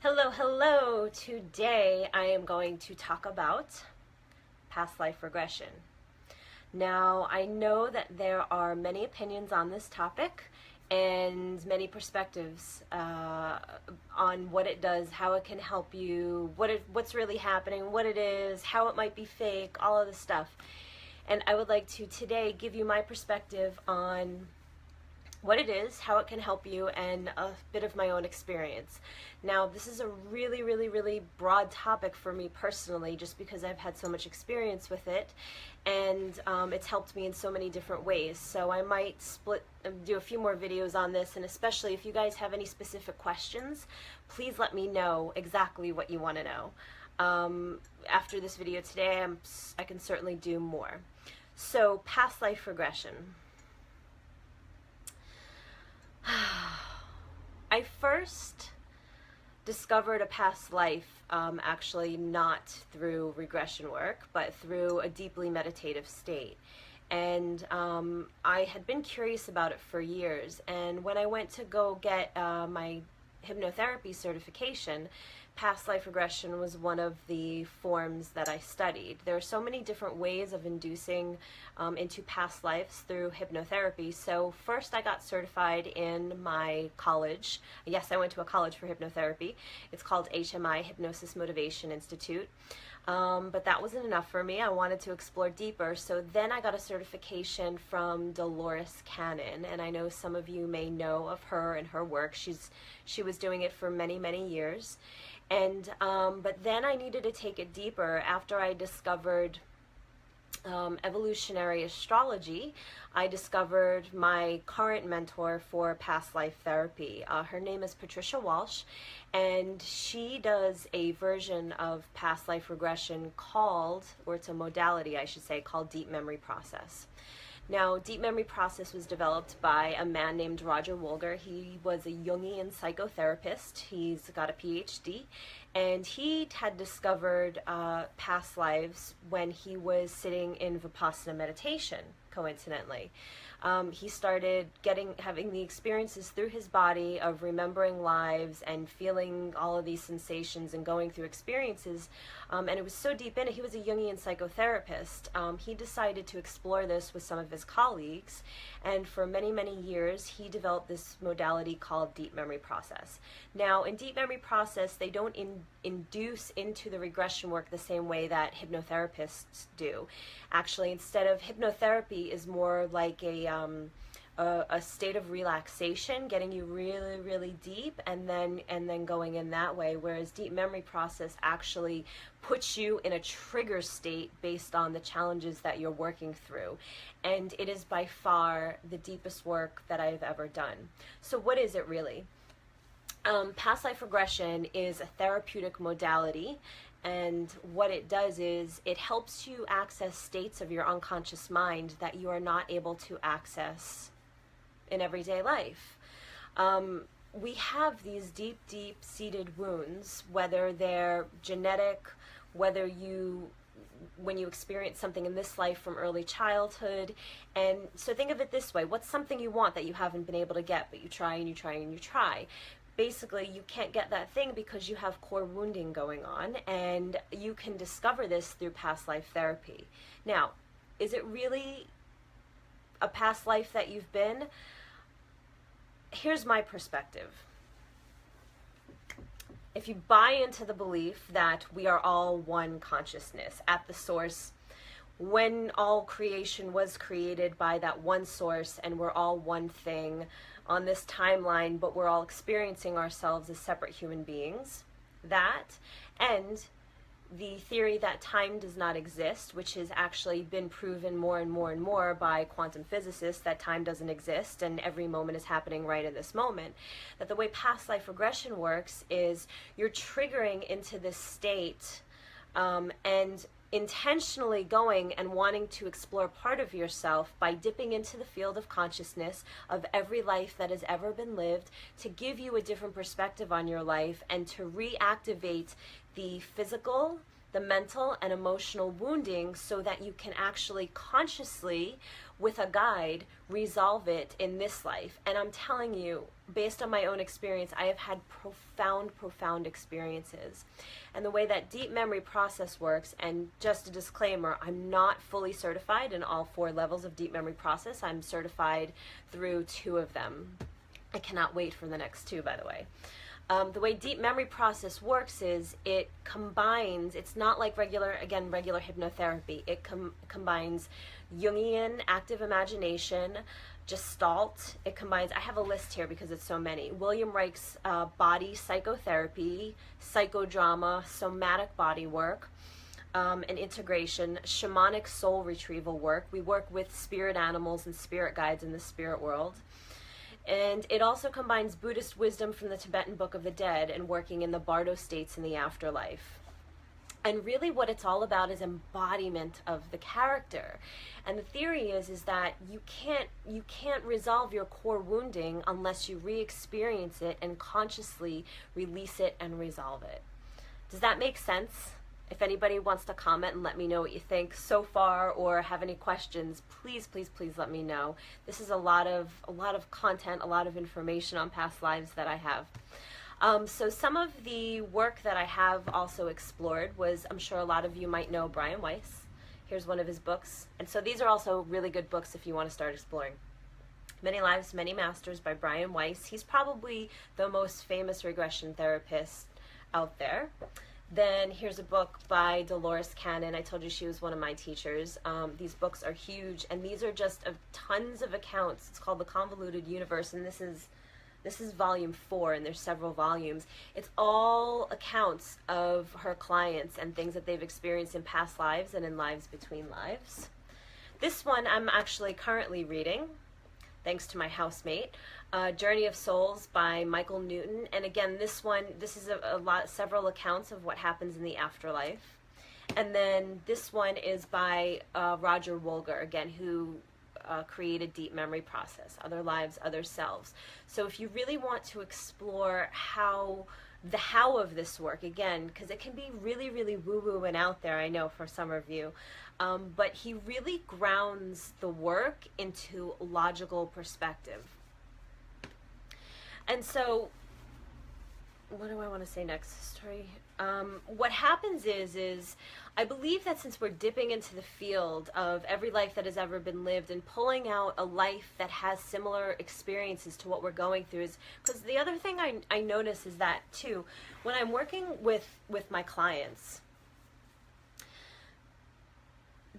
Hello, hello! Today I am going to talk about past life regression. Now, I know that there are many opinions on this topic and many perspectives on what it does, how it can help you, what's really happening, what it is, how it might be fake, all of this stuff. And I would like to today give you my perspective on what it is, how it can help you, and a bit of my own experience. Now, this is a really broad topic for me personally, just because I've had so much experience with it, and it's helped me in so many different ways. So I might do a few more videos on this, and especially if you guys have any specific questions, please let me know exactly what you want to know. After this video today, I can certainly do more. So, past life regression. I first discovered a past life, actually not through regression work, but through a deeply meditative state. And I had been curious about it for years. And when I went to go get my hypnotherapy certification, past life regression was one of the forms that I studied. There are so many different ways of inducing into past lives through hypnotherapy. So first I got certified in my college. Yes, I went to a college for hypnotherapy. It's called HMI, Hypnosis Motivation Institute. But that wasn't enough for me. I wanted to explore deeper. So then I got a certification from Dolores Cannon, and I know some of you may know of her and her work. She was doing it for many years. And but then I needed to take it deeper after I discovered evolutionary astrology. I discovered my current mentor for past life therapy. Her name is Patricia Walsh, and she does a version of past life regression called, or it's a modality I should say, called deep memory process. Now, deep memory process was developed by a man named Roger Wolger. He was a Jungian psychotherapist. He's got a PhD, and he had discovered past lives when he was sitting in Vipassana meditation, coincidentally. He started having the experiences through his body of remembering lives and feeling all of these sensations and going through experiences, and it was so deep in it. He was a Jungian psychotherapist. He decided to explore this with some of his colleagues, and for many years he developed this modality called deep memory process. Now, in deep memory process, they don't induce into the regression work the same way that hypnotherapists do. Actually, instead of hypnotherapy is more like a state of relaxation, getting you really deep, and then going in that way, whereas deep memory process actually puts you in a trigger state based on the challenges that you're working through. And it is by far the deepest work that I've ever done. So what is it really? Past life regression is a therapeutic modality, and what it does is it helps you access states of your unconscious mind that you are not able to access in everyday life. We have these deep-seated wounds, whether they're genetic, whether when you experience something in this life from early childhood. And so think of it this way: what's something you want that you haven't been able to get, but you try and you try and you try? Basically, you can't get that thing because you have core wounding going on, and you can discover this through past life therapy. Now, is it really a past life that you've been? Here's my perspective. If you buy into the belief that we are all one consciousness at the source, when all creation was created by that one source, and we're all one thing on this timeline, but we're all experiencing ourselves as separate human beings, that, and the theory that time does not exist, which has actually been proven more and more by quantum physicists, that time doesn't exist and every moment is happening right in this moment, that the way past life regression works is you're triggering into this state and intentionally going and wanting to explore part of yourself by dipping into the field of consciousness of every life that has ever been lived, to give you a different perspective on your life and to reactivate the physical, the mental and emotional wounding so that you can actually consciously, with a guide, resolve it in this life. And I'm telling you, based on my own experience, I have had profound experiences. And the way that deep memory process works, and just a disclaimer, I'm not fully certified in all 4 levels of deep memory process. I'm certified through 2 of them. I cannot wait for the next 2, by the way. The way deep memory process works is it combines, it's not like regular hypnotherapy. It combines Jungian active imagination, Gestalt. It combines, I have a list here because it's so many, William Reich's body psychotherapy, psychodrama, somatic body work, and integration, shamanic soul retrieval work. We work with spirit animals and spirit guides in the spirit world. And it also combines Buddhist wisdom from the Tibetan Book of the Dead and working in the Bardo states in the afterlife. And really what it's all about is embodiment of the character. And the theory is that you can't resolve your core wounding unless you re-experience it and consciously release it and resolve it. Does that make sense? If anybody wants to comment and let me know what you think so far or have any questions, please let me know. This is a lot of content, a lot of information on past lives that I have. So some of the work that I have also explored was, I'm sure a lot of you might know Brian Weiss. Here's one of his books. And so these are also really good books if you want to start exploring. Many Lives, Many Masters by Brian Weiss. He's probably the most famous regression therapist out there. Then here's a book by Dolores Cannon. I told you she was one of my teachers. These books are huge, and these are just of tons of accounts. It's called The Convoluted Universe, and this is volume 4, and there's several volumes. It's all accounts of her clients and things that they've experienced in past lives and in lives between lives. This one I'm actually currently reading, thanks to my housemate. Journey of Souls by Michael Newton. And again, this is several accounts of what happens in the afterlife. And then this one is by Roger Wolger, again, who created Deep Memory Process, Other Lives, Other Selves. So if you really want to explore the how of this work, again, because it can be really woo-woo and out there, I know, for some of you, but he really grounds the work into logical perspective. And so, what do I want to say next? Story. What happens is I believe that since we're dipping into the field of every life that has ever been lived and pulling out a life that has similar experiences to what we're going through, is because the other thing I notice is that too, when I'm working with my clients,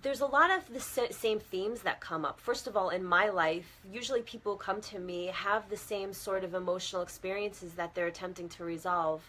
there's a lot of the same themes that come up. First of all, in my life, usually people who come to me have the same sort of emotional experiences that they're attempting to resolve,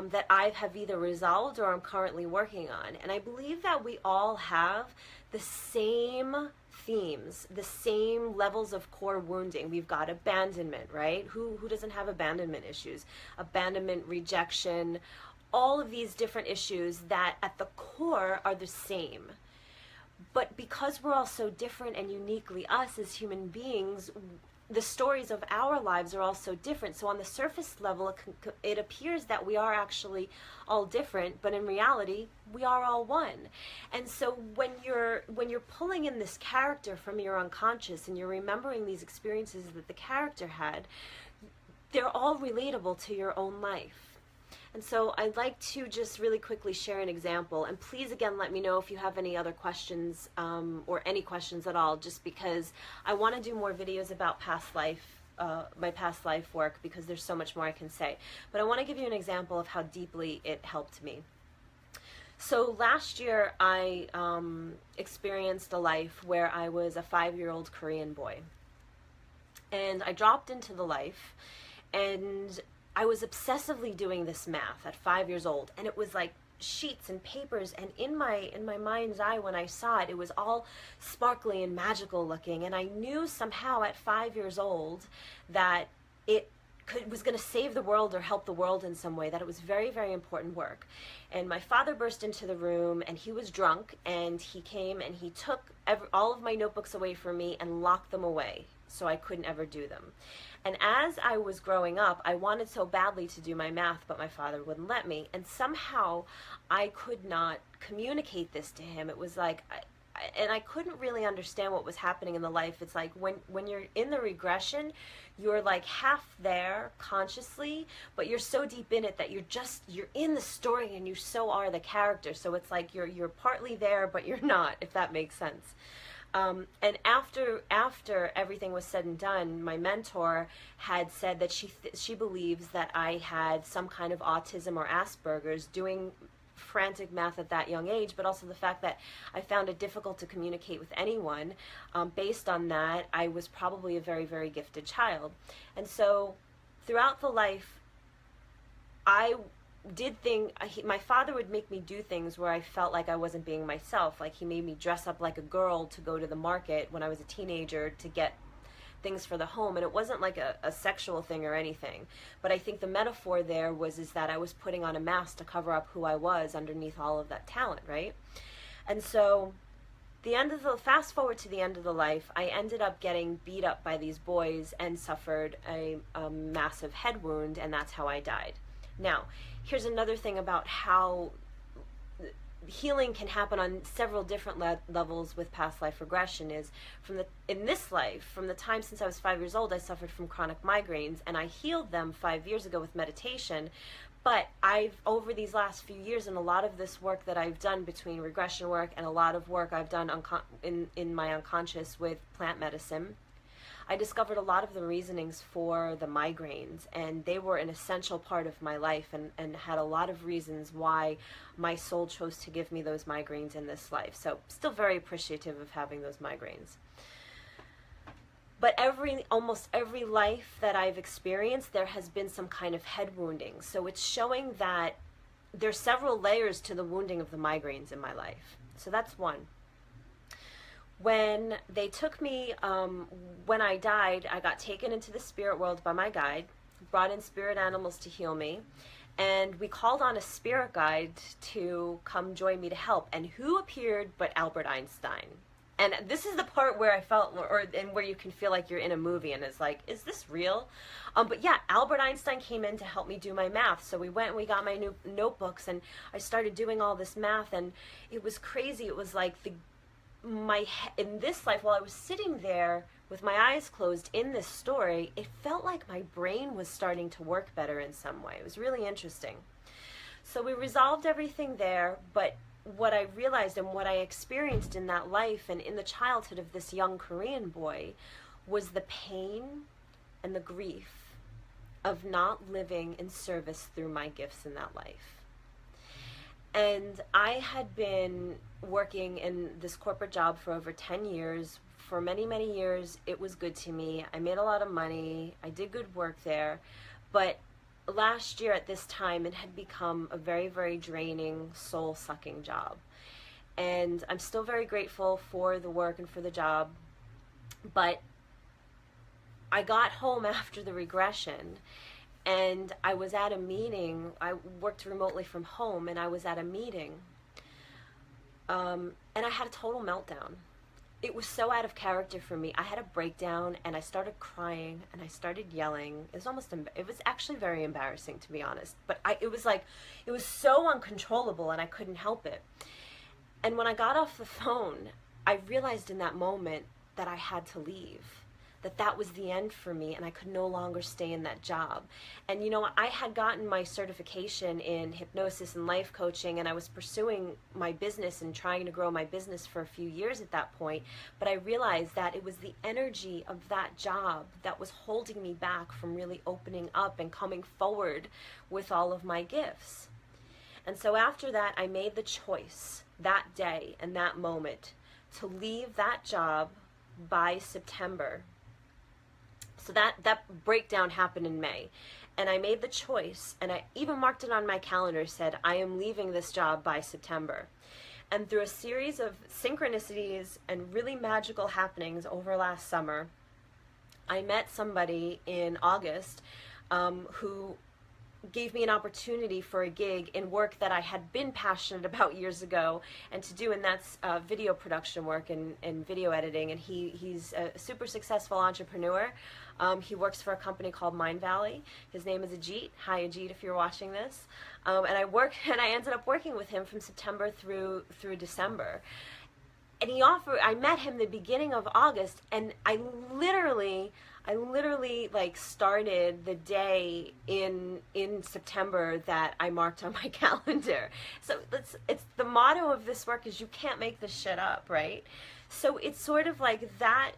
that I have either resolved or I'm currently working on. And I believe that we all have the same themes, the same levels of core wounding. We've got abandonment, right? Who doesn't have abandonment issues? Abandonment, rejection, all of these different issues that at the core are the same. But because we're all so different and uniquely us as human beings, the stories of our lives are all so different. So on the surface level, it appears that we are actually all different, but in reality, we are all one. And so when you're pulling in this character from your unconscious and you're remembering these experiences that the character had, they're all relatable to your own life. And so I'd like to just really quickly share an example. And please, again, let me know if you have any other questions or any questions at all, just because I want to do more videos about past life, my past life work, because there's so much more I can say. But I want to give you an example of how deeply it helped me. So last year, I experienced a life where I was a 5-year-old Korean boy. And I dropped into the life, and I was obsessively doing this math at 5 years old, and it was like sheets and papers, and in my mind's eye when I saw it, it was all sparkly and magical looking, and I knew somehow at 5 years old that it was going to save the world or help the world in some way, that it was very, very important work. And my father burst into the room, and he was drunk, and he came and he took all of my notebooks away from me and locked them away so I couldn't ever do them. And as I was growing up, I wanted so badly to do my math, but my father wouldn't let me. And somehow I could not communicate this to him. It was like, and I couldn't really understand what was happening in the life. It's like when you're in the regression, you're like half there consciously, but you're so deep in it that you're in the story and you so are the character. So it's like you're partly there, but you're not, if that makes sense. And after everything was said and done, my mentor had said that she believes that I had some kind of autism or Asperger's, doing frantic math at that young age, but also the fact that I found it difficult to communicate with anyone. Based on that, I was probably a very, very gifted child. And so throughout the life, I my father would make me do things where I felt like I wasn't being myself. Like he made me dress up like a girl to go to the market when I was a teenager to get things for the home, and it wasn't like a sexual thing or anything, but I think the metaphor there is that I was putting on a mask to cover up who I was underneath all of that talent, right? And so fast forward to the end of the life, I ended up getting beat up by these boys and suffered a massive head wound, and that's how I died. Now, here's another thing about how healing can happen on several different levels with past life regression. Is in this life, from the time since I was 5 years old, I suffered from chronic migraines, and I healed them 5 years ago with meditation. But over these last few years, and a lot of this work that I've done between regression work and a lot of work I've done in my unconscious with plant medicine, I discovered a lot of the reasonings for the migraines, and they were an essential part of my life, and had a lot of reasons why my soul chose to give me those migraines in this life. So still very appreciative of having those migraines. But almost every life that I've experienced, there has been some kind of head wounding. So it's showing that there's several layers to the wounding of the migraines in my life. So that's one. When they took me, when I died, I got taken into the spirit world by my guide, brought in spirit animals to heal me, and we called on a spirit guide to come join me to help. And who appeared but Albert Einstein? And this is the part where I felt, and where you can feel like you're in a movie, and it's like, is this real? But yeah, Albert Einstein came in to help me do my math. So we went and we got my new notebooks, and I started doing all this math, and it was crazy. It was like in this life, while I was sitting there with my eyes closed in this story, it felt like my brain was starting to work better in some way. It was really interesting. So we resolved everything there, but what I realized and what I experienced in that life and in the childhood of this young Korean boy was the pain and the grief of not living in service through my gifts in that life. And I had been working in this corporate job for over 10 years. For many, many years, it was good to me. I made a lot of money. I did good work there. But last year at this time, it had become a very, very draining, soul-sucking job. And I'm still very grateful for the work and for the job. But I got home after the regression, and I was at a meeting. I worked remotely from home, and I was at a meeting, and I had a total meltdown. It was so out of character for me. I had a breakdown, and I started crying, and I started yelling. It was actually very embarrassing, to be honest. But it was so uncontrollable, and I couldn't help it. And when I got off the phone, I realized in that moment that I had to leave. That was the end for me, and I could no longer stay in that job. And I had gotten my certification in hypnosis and life coaching, and I was pursuing my business and trying to grow my business for a few years at that point. But I realized that it was the energy of that job that was holding me back from really opening up and coming forward with all of my gifts. And so after that, I made the choice that day and that moment to leave that job by September. So that breakdown happened in May, and I made the choice, and I even marked it on my calendar, said I am leaving this job by September. And through a series of synchronicities and really magical happenings over last summer, I met somebody in August who gave me an opportunity for a gig in work that I had been passionate about years ago and to do, and that's video production work and video editing. And he's a super successful entrepreneur. He works for a company called Mind Valley. His name is Ajit. Hi, Ajit, if you're watching this. And I ended up working with him from September through December. And I met him the beginning of August, and I literally like started the day in September that I marked on my calendar. So it's the motto of this work is you can't make this shit up, right? So it's sort of like that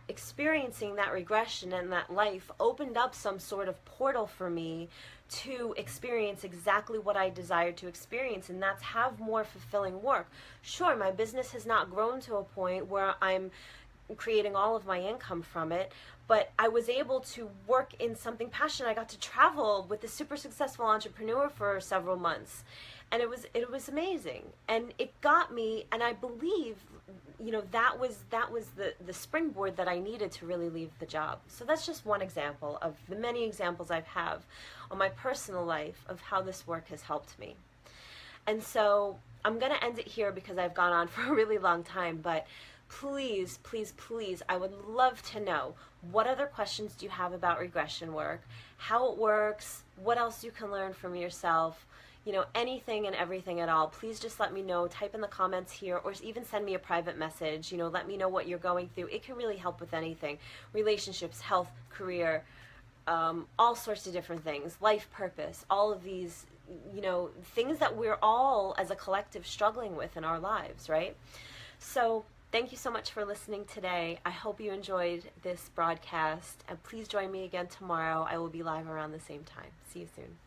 experiencing that regression and that life opened up some sort of portal for me to experience exactly what I desired to experience, and that's have more fulfilling work. Sure, my business has not grown to a point where I'm creating all of my income from it, but I was able to work in something passionate. I got to travel with a super successful entrepreneur for several months, and it was amazing, and it got me, and I believe, you know, that was the springboard that I needed to really leave the job. So that's just one example of the many examples I have on my personal life of how this work has helped me. And so I'm going to end it here because I've gone on for a really long time, but please, please, please, I would love to know, what other questions do you have about regression work, how it works, what else you can learn from yourself, you know, anything and everything at all. Please just let me know. Type in the comments here, or even send me a private message. You know, let me know what you're going through. It can really help with anything. Relationships, health, career, all sorts of different things, life purpose, all of these, you know, things that we're all as a collective struggling with in our lives, right? So thank you so much for listening today. I hope you enjoyed this broadcast, and please join me again tomorrow. I will be live around the same time. See you soon.